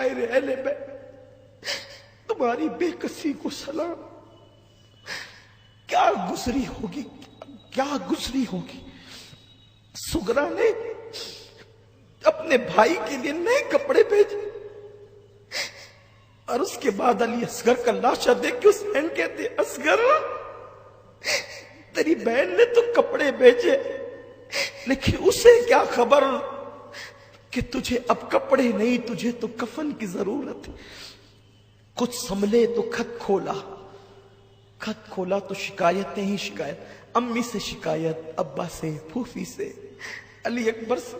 सारे अहले बैत, तुम्हारी बेकसी को सलाम। क्या गुजरी होगी, क्या गुजरी होगी। सुगरा ने अपने भाई के लिए नए कपड़े भेजे और उसके बाद अली असगर का लाशा देख के हुसैन कहते, असगर तेरी बहन ने तो कपड़े भेजे, लेकिन उसे क्या खबर कि तुझे अब कपड़े नहीं, तुझे तो कफन की जरूरत है। कुछ संभले तो खत खोला, खत खोला तो शिकायतें ही शिकायत, अम्मी से शिकायत, अब्बा से, फूफी से, अली अकबर से।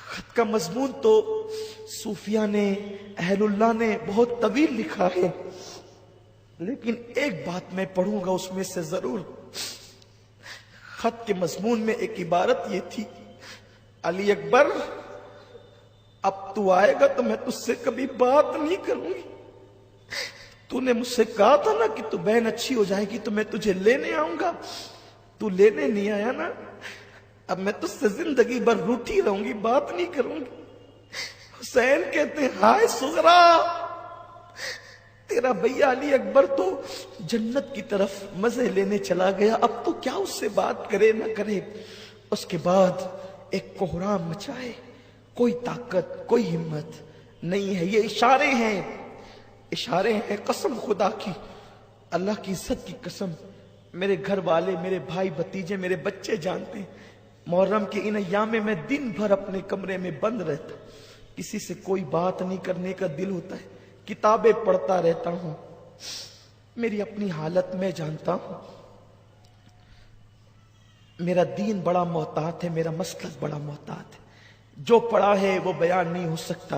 खत का मजमून तो सूफिया ने, अहलुल्लाह ने बहुत तवील लिखा है, लेकिन एक बात मैं पढ़ूंगा उसमें से जरूर। खत के मजमून में एक इबारत ये थी, अली अकबर अब तू आएगा तो मैं तुझसे कभी बात नहीं करूंगी। तूने मुझसे कहा था ना कि तू बहन अच्छी हो जाएगी तो मैं तुझे लेने आऊंगा, तू लेने नहीं आया ना, अब मैं तुझसे जिंदगी भर रूठी रहूंगी, बात नहीं करूंगी। हुसैन कहते हैं, हाय सुगरा, तेरा भैया अली अकबर तो जन्नत की तरफ मजे लेने चला गया, अब तो क्या उससे बात करे ना करे। उसके बाद एक कोहराम मचाए, कोई ताकत, कोई हिम्मत नहीं है। ये इशारे हैं, इशारे हैं, कसम खुदा की, अल्लाह की इज्जत की कसम। मेरे घर वाले, मेरे भाई भतीजे, मेरे बच्चे जानते हैं, मुहर्रम के इन अय्याम में मैं दिन भर अपने कमरे में बंद रहता, किसी से कोई बात नहीं करने का दिल होता है, किताबें पढ़ता रहता हूं। मेरी अपनी हालत मैं जानता हूं, मेरा दीन बड़ा मोहतात है, मेरा मसलक बड़ा मोहतात है। जो पढ़ा है वो बयान नहीं हो सकता,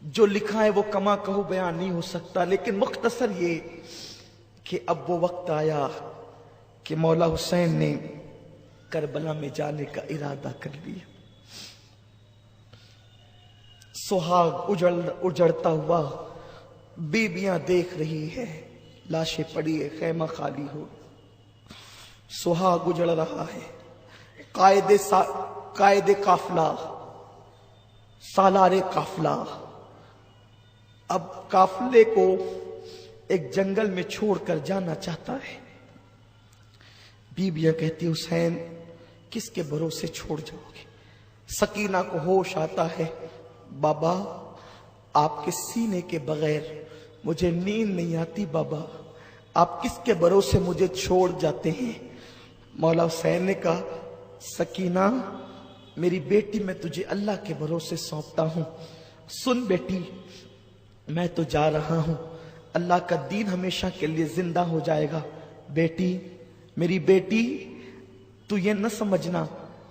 जो लिखा है वो कमा कहो बयान नहीं हो सकता, लेकिन मुख्तसर ये कि अब वो वक्त आया कि मौला हुसैन ने करबला में जाने का इरादा कर लिया। सुहाग उजड़ता हुआ बीबियां देख रही है, लाशें पड़ी है, खैमा खाली हो, सुहाग उजड़ रहा है। कायदे काफिला, सालारे काफिला अब काफिले को एक जंगल में छोड़कर जाना चाहता है। बीबियां कहती, हुसैन किसके भरोसे छोड़ जाओगे। सकीना को होश आता है, बाबा आपके सीने के बगैर मुझे नींद नहीं आती, बाबा आप किसके भरोसे मुझे छोड़ जाते हैं। मौला हुसैन ने कहा, सकीना मेरी बेटी, मैं तुझे अल्लाह के भरोसे सौंपता हूं। सुन बेटी, मैं तो जा रहा हूं, अल्लाह का दीन हमेशा के लिए जिंदा हो जाएगा। बेटी, मेरी बेटी, तू ये न समझना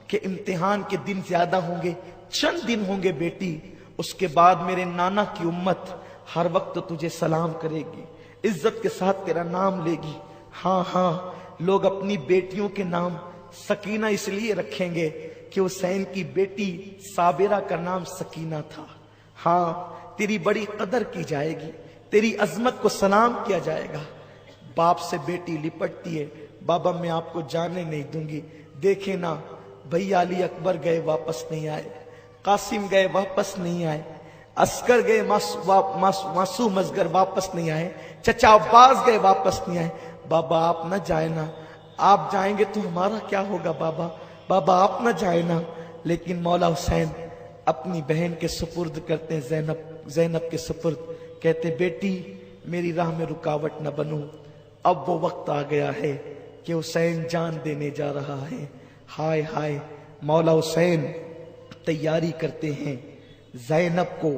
कि इम्तिहान के दिन ज्यादा होंगे, चंद दिन होंगे बेटी, उसके बाद मेरे नाना की उम्मत हर वक्त तुझे सलाम करेगी, इज्जत के साथ तेरा नाम लेगी। हाँ हाँ, लोग अपनी बेटियों के नाम सकीना इसलिए रखेंगे कि हुसैन की बेटी साबिरा का नाम सकीना था। हाँ, तेरी बड़ी कदर की जाएगी, तेरी अजमत को सलाम किया जाएगा। बाप से बेटी लिपटती है, बाबा मैं आपको जाने नहीं दूंगी। देखे ना, भैया अली अकबर गए वापस नहीं आए, कासिम गए वापस नहीं आए, अस्कर गए मासूम असगर वापस नहीं आए, चचा अब्बास गए वापस नहीं आए। बाबा आप न जाए ना, आप जाएंगे तो हमारा क्या होगा बाबा, बाबा आप न जाए ना। लेकिन मौला हुसैन अपनी बहन के सुपुर्द करते हैं, ज़ैनब के सुपुर्द, कहते बेटी मेरी राह में रुकावट न बनो। अब वो वक्त आ गया है कि हुसैन जान देने जा रहा है। हाय हाय, मौला हुसैन तैयारी करते हैं। ज़ैनब को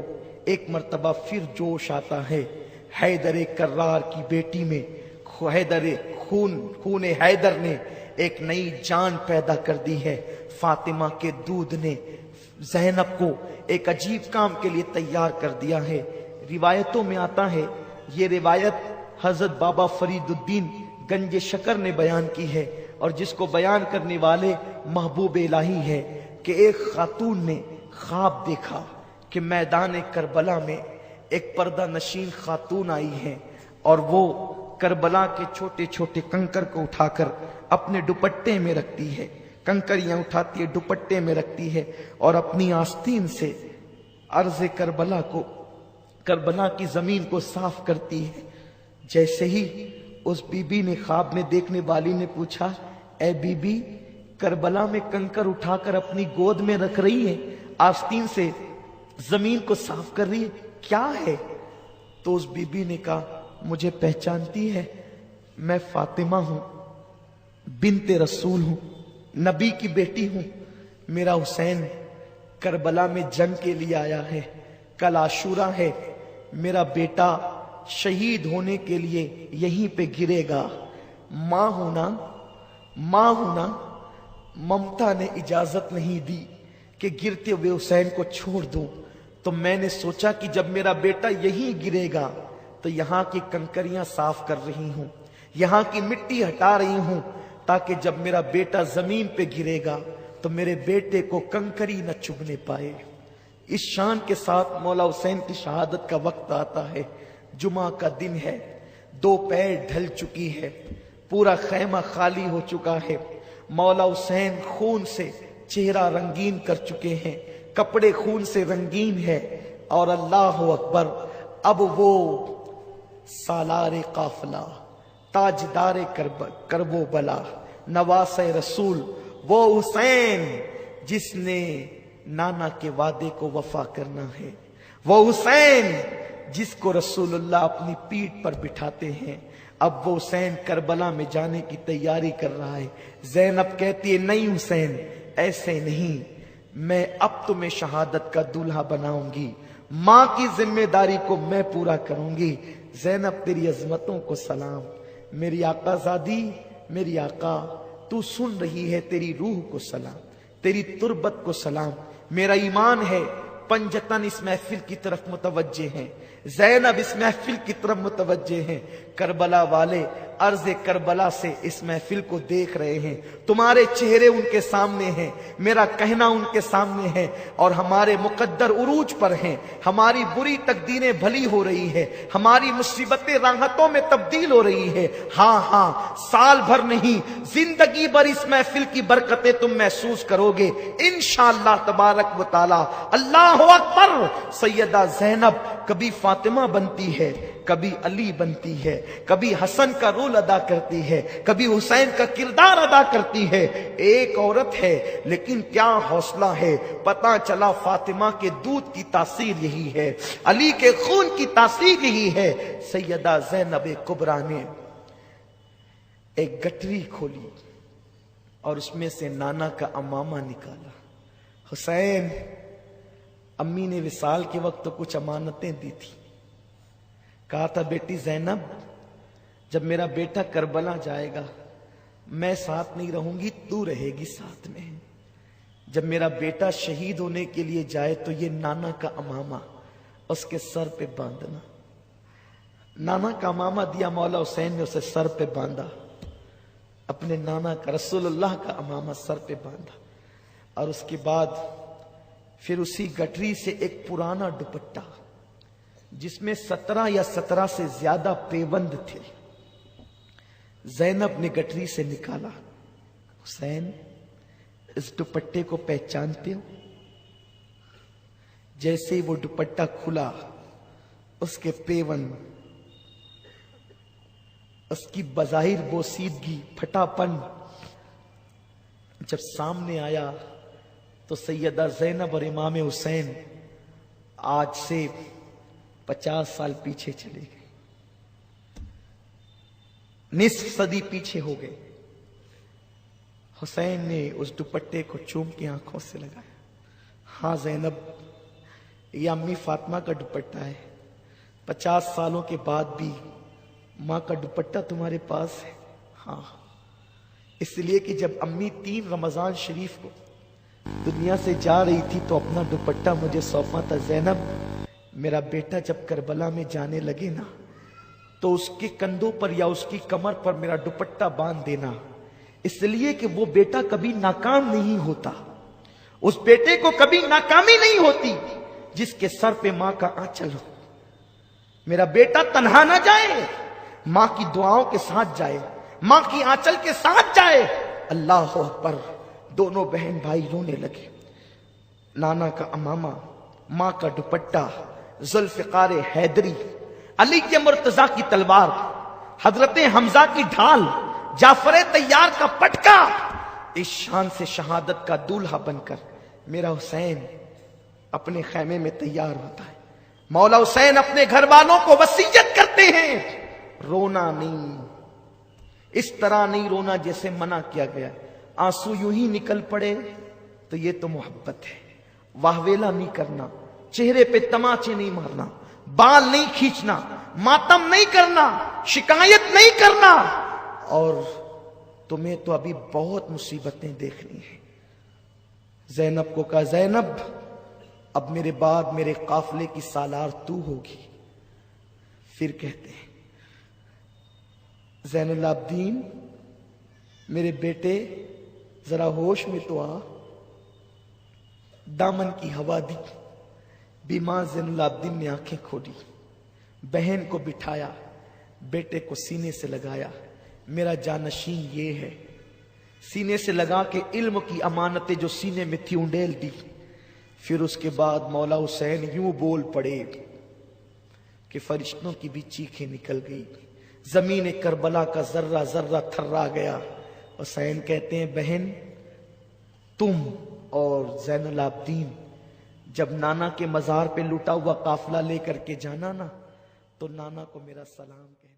एक मर्तबा फिर जोश आता है। हैदर कर्रार की बेटी में खून हैदर ने एक नई जान पैदा कर दी है। फातिमा के दूध ने ज़ैनब को एक अजीब काम के लिए तैयार कर दिया है। रिवायतों में आता है, ये रिवायत हजरत बाबा फरीदुद्दीन गंज शकर ने बयान की है, और जिसको बयान करने वाले महबूब इलाही है, कि एक खातून ने ख्वाब देखा कि मैदान करबला में एक पर्दा नशीन खातून आई है, और वो करबला के छोटे छोटे कंकर को उठाकर अपने दुपट्टे में रखती है, कंकरियां उठाती है, दुपट्टे में रखती है, और अपनी आस्तीन से अर्ज़ करबला की जमीन को साफ करती है। जैसे ही उस बीबी ने, ख्वाब में देखने वाली ने पूछा, ए बीबी, करबला में कंकर उठाकर अपनी गोद में रख रही है, आस्तीन से जमीन को साफ कर रही है, क्या है? तो उस बीबी ने कहा, मुझे पहचानती है, मैं फातिमा हूं, बिन्ते रसूल हूं, नबी की बेटी हूं। मेरा हुसैन करबला में जंग के लिए आया है, कल आशूरा है, मेरा बेटा शहीद होने के लिए यहीं पे गिरेगा। मां होना ममता ने इजाजत नहीं दी कि गिरते हुए हुसैन को छोड़ दूं, तो मैंने सोचा कि जब मेरा बेटा यहीं गिरेगा तो यहां की कंकरियां साफ कर रही हूं, यहां की मिट्टी हटा रही हूं, ताकि जब मेरा बेटा जमीन पे गिरेगा तो मेरे बेटे को कंकरी न चुभने पाए। इस शान के साथ मौला हुसैन की शहादत का वक्त आता है। जुमा का दिन है, दोपहर ढल चुकी है, पूरा खैमा खाली हो चुका है। मौला हुसैन खून से चेहरा रंगीन कर चुके हैं, कपड़े खून से रंगीन है। और अल्लाह अकबर, अब वो सालारे काफिला, ताजदारे करबो बला, नवासे रसूल, वो हुसैन जिसने नाना के वादे को वफा करना है, वो हुसैन जिसको रसूलुल्लाह अपनी पीठ पर बिठाते हैं। अब वो हुसैन करबला में जाने की तैयारी कर रहा है। ज़ैनब कहती है, नहीं हुसैन, ऐसे नहीं, मैं अब तुम्हें शहादत का दूल्हा बनाऊंगी, मां की जिम्मेदारी को मैं पूरा करूंगी। ज़ैनब, तेरी अजमतों को सलाम, मेरी आकाज़ादी, मेरी आका, तू सुन रही है, तेरी रूह को सलाम, तेरी तुरबत को सलाम। मेरा ईमान है, पंजतन इस महफिल की तरफ मुतवज्जे हैं, ज़ैनब इस महफिल की तरफ मुतवज्जे हैं। करबला वाले अर्ज़ करबला से इस महफिल को देख रहे हैं, तुम्हारे चेहरे उनके सामने हैं, मेरा कहना उनके सामने है, और हमारे मुकद्दर उरूज पर हैं। हमारी बुरी तकदीरें भली हो रही है, हमारी मुसीबतें राहतों में तब्दील हो रही है। हाँ, साल भर नहीं, जिंदगी भर इस महफिल की बरकतें तुम महसूस करोगे इंशाअल्लाह तबारक व तआला। अल्लाह अकबर। सैयदा ज़ैनब कभी फातिमा बनती है, कभी अली बनती है, कभी हसन का रोल अदा करती है, कभी हुसैन का किरदार अदा करती है। एक औरत है, लेकिन क्या हौसला है। पता चला फातिमा के दूध की तासीर यही है, अली के खून की तासीर यही है। सैयदा ज़ैनब कुबरा ने एक गठरी खोली और उसमें से नाना का अमामा निकाला। हुसैन, अम्मी ने विसाल के वक्त तो कुछ अमानतें दी थी, कहा था, बेटी ज़ैनब, जब मेरा बेटा करबला जाएगा, मैं साथ नहीं रहूंगी, तू रहेगी साथ में। जब मेरा बेटा शहीद होने के लिए जाए तो ये नाना का अमामा उसके सर पे बांधना। नाना का अमामा दिया मौला हुसैन ने, उसे सर पे बांधा, अपने नाना का, रसूलुल्लाह का अमामा सर पे बांधा। और उसके बाद फिर उसी गठरी से एक पुराना दुपट्टा, जिसमें 17 या 17 से ज्यादा पेबंद थे, ज़ैनब ने गठरी से निकाला। हुसैन, इस दुपट्टे को पहचानते हो? जैसे ही वो दुपट्टा खुला, उसके पेबंद, उसकी बज़ाहिर बोसीदगी, फटापन जब सामने आया तो सैयदा ज़ैनब और इमाम हुसैन आज से 50 साल पीछे चले गए, निस्फ सदी पीछे हो गए। हुसैन ने उस दुपट्टे को चूम के आंखों से लगाया। हाँ ज़ैनब, ये अम्मी फातिमा का दुपट्टा है, 50 सालों के बाद भी माँ का दुपट्टा तुम्हारे पास है। हाँ, इसलिए कि जब अम्मी 3 रमजान शरीफ को दुनिया से जा रही थी तो अपना दुपट्टा मुझे सौंपा था। ज़ैनब, मेरा बेटा जब करबला में जाने लगे ना, तो उसके कंधों पर या उसकी कमर पर मेरा दुपट्टा बांध देना, इसलिए कि वो बेटा कभी नाकाम नहीं होता, उस बेटे को कभी नाकामी नहीं होती जिसके सर पे मां का आंचल हो। मेरा बेटा तन्हा ना जाए, मां की दुआओं के साथ जाए, मां की आंचल के साथ जाए। अल्लाह अकबर। दोनों बहन भाई रोने लगे। नाना का अमामा ماں کا دوپٹہ، ذوالفقار حیدری، علی کے مرتضیٰ کی تلوار، حضرت حمزہ کی ڈھال، جعفر طیار کا پٹکا، اس شان سے شہادت کا دولہا بن کر میرا حسین اپنے خیمے میں تیار ہوتا ہے۔ مولا حسین اپنے گھر والوں کو وصیت کرتے ہیں، رونا نہیں، اس طرح نہیں رونا جیسے منع کیا گیا، آنسو یوں ہی نکل پڑے تو یہ تو محبت ہے۔ واہویلا نہیں کرنا، چہرے پہ تماچے نہیں مارنا، بال نہیں کھینچنا، ماتم نہیں کرنا، شکایت نہیں کرنا، اور تمہیں تو ابھی بہت مصیبتیں دیکھنی ہیں۔ زینب کو کہا زینب اب میرے بعد میرے قافلے کی سالار تو ہوگی۔ پھر کہتے ہیں زین العابدین میرے بیٹے ذرا ہوش میں تو آ۔ دامن کی ہوا دی، بیمار زین العابدین نے آنکھیں کھولی، بہن کو بٹھایا، بیٹے کو سینے سے لگایا، میرا جانشین یہ ہے، سینے سے لگا کے علم کی امانتیں جو سینے میں تھی انڈیل دی۔ پھر اس کے بعد مولا حسین یوں بول پڑے کہ فرشتوں کی بھی چیخیں نکل گئی، زمین کربلا کا ذرہ ذرہ تھرا گیا۔ حسین کہتے ہیں بہن تم اور زین العابدین جب نانا کے مزار پہ لٹا ہوا قافلہ لے کر کے جانا نا تو نانا کو میرا سلام کہنا۔